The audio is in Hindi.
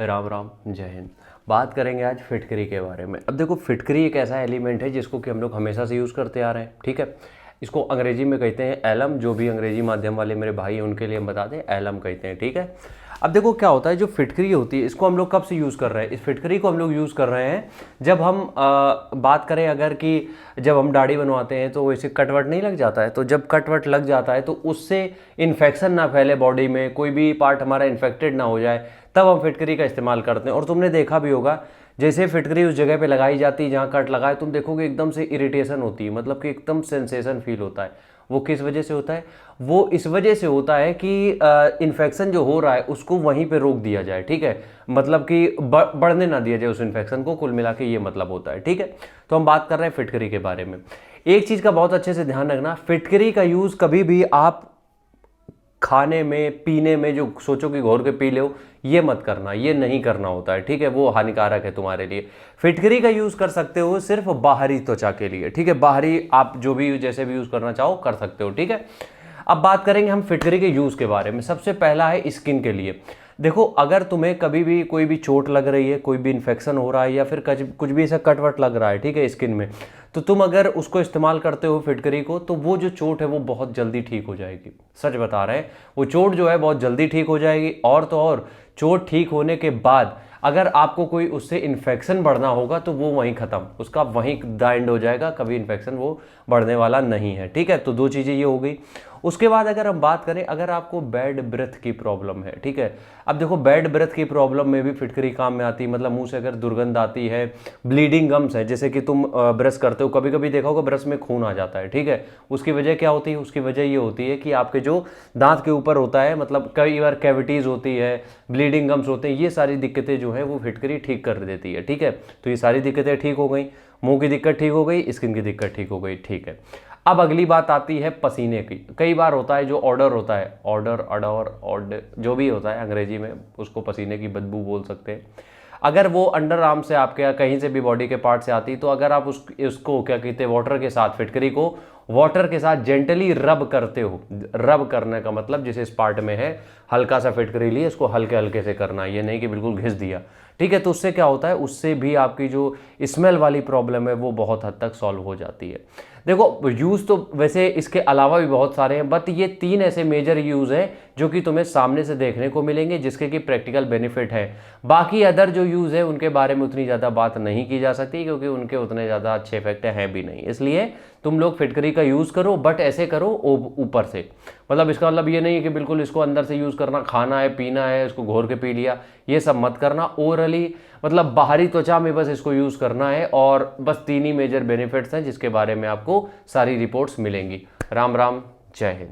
राम राम, जय हिंद। बात करेंगे आज फिटकरी के बारे में। अब देखो, फिटकरी एक ऐसा एलिमेंट है जिसको कि हम लोग हमेशा से यूज़ करते आ रहे हैं, ठीक है। इसको अंग्रेजी में कहते हैं एलम। जो भी अंग्रेजी माध्यम वाले मेरे भाई हैं उनके लिए हम बता दें, एलम कहते हैं, ठीक है। अब देखो क्या होता है, जो फिटकरी होती है इसको हम लोग कब से यूज़ कर रहे हैं? इस फिटकरी को हम लोग यूज़ कर रहे हैं जब हम बात करें अगर कि जब हम दाढ़ी बनवाते हैं तो वैसे कटवट नहीं लग जाता है, तो जब कटवट लग जाता है तो उससे इन्फेक्शन ना फैले बॉडी में, कोई भी पार्ट हमारा इन्फेक्टेड ना हो जाए, तब हम फिटकरी का इस्तेमाल करते हैं। और तुमने देखा भी होगा, जैसे फिटकरी उस जगह पे लगाई जाती है जहाँ कट लगा है, तुम देखोगे एकदम से इरिटेशन होती है, मतलब कि एकदम सेंसेशन फील होता है। वो किस वजह से होता है? वो इस वजह से होता है कि इन्फेक्शन जो हो रहा है उसको वहीं पे रोक दिया जाए, ठीक है। मतलब कि बढ़ने ना दिया जाए उस इन्फेक्शन को, कुल मिला के ये मतलब होता है, ठीक है। तो हम बात कर रहे हैं फिटकरी के बारे में। एक चीज़ का बहुत अच्छे से ध्यान रखना, फिटकरी का यूज़ कभी भी आप खाने में पीने में जो सोचो कि घोर के पी लो, ये मत करना, ये नहीं करना होता है, ठीक है। वो हानिकारक है तुम्हारे लिए। फिटकरी का यूज़ कर सकते हो सिर्फ बाहरी त्वचा के लिए, ठीक है। बाहरी आप जो भी जैसे भी यूज़ करना चाहो कर सकते हो, ठीक है। अब बात करेंगे हम फिटकरी के यूज़ के बारे में। सबसे पहला है स्किन के लिए। देखो, अगर तुम्हें कभी भी कोई भी चोट लग रही है, कोई भी इन्फेक्शन हो रहा है या फिर कुछ भी ऐसा कटवट लग रहा है, ठीक है, स्किन में, तो तुम अगर उसको इस्तेमाल करते हो फिटकरी को, तो वो जो चोट है वो बहुत जल्दी ठीक हो जाएगी। सच बता रहे हैं, वो चोट जो है बहुत जल्दी ठीक हो जाएगी। और तो और, चोट ठीक होने के बाद अगर आपको कोई उससे इन्फेक्शन बढ़ना होगा तो वो वहीं ख़त्म, उसका वहीं द एंड हो जाएगा, कभी इन्फेक्शन वो बढ़ने वाला नहीं है, ठीक है। तो दो चीज़ें ये हो गई। उसके बाद अगर हम बात करें, अगर आपको बैड ब्रेथ की प्रॉब्लम है, ठीक है। अब देखो, बैड ब्रेथ की प्रॉब्लम में भी फिटकरी काम में आती है। मतलब मुंह से अगर दुर्गंध आती है, ब्लीडिंग गम्स है, जैसे कि तुम ब्रश करते हो, कभी कभी देखा होगा ब्रश में खून आ जाता है, ठीक है। उसकी वजह क्या होती है? उसकी वजह ये होती है कि आपके जो दांत के ऊपर होता है, मतलब कई बार कैविटीज़ होती है, ब्लीडिंग गम्स होते हैं, ये सारी दिक्कतें जो है वो फिटकरी ठीक कर देती है, ठीक है। तो ये सारी दिक्कतें ठीक हो गई, मुंह की दिक्कत ठीक हो गई, स्किन की दिक्कत ठीक हो गई, ठीक है। अब अगली बात आती है पसीने की। कई बार होता है जो ऑर्डर होता है, ऑर्डर अडोर ऑर्डर जो भी होता है अंग्रेजी में, उसको पसीने की बदबू बोल सकते हैं। अगर वो अंडर आर्म से आपके या कहीं से भी बॉडी के पार्ट से आती, तो अगर आप उसको क्या कहते हैं, वाटर के साथ, फिटकरी को वाटर के साथ जेंटली रब करते हो। रब करने का मतलब जिस इस पार्ट में है, हल्का सा फिटकरी लिए इसको हल्के हल्के से करना, ये नहीं कि बिल्कुल घिस दिया, ठीक है। तो उससे क्या होता है, उससे भी आपकी जो स्मेल वाली प्रॉब्लम है वो बहुत हद तक सॉल्व हो जाती है। देखो, यूज़ तो वैसे इसके अलावा भी बहुत सारे हैं, बट ये तीन ऐसे मेजर यूज़ हैं जो कि तुम्हें सामने से देखने को मिलेंगे, जिसके कि प्रैक्टिकल बेनिफिट है। बाकी अदर जो यूज़ है उनके बारे में उतनी ज़्यादा बात नहीं की जा सकती, क्योंकि उनके उतने ज़्यादा अच्छे इफेक्ट हैं भी नहीं। इसलिए तुम लोग फिटकरी का यूज़ करो, बट ऐसे करो ऊपर से। मतलब इसका मतलब ये नहीं है कि बिल्कुल इसको अंदर से यूज़ करना, खाना है पीना है इसको घोर के पी लिया, ये सब मत करना। ओरली मतलब बाहरी त्वचा में बस इसको यूज़ करना है। और बस तीन ही मेजर बेनिफिट्स हैं जिसके बारे में आपको सारी रिपोर्ट्स मिलेंगी। राम राम, जय हिंद।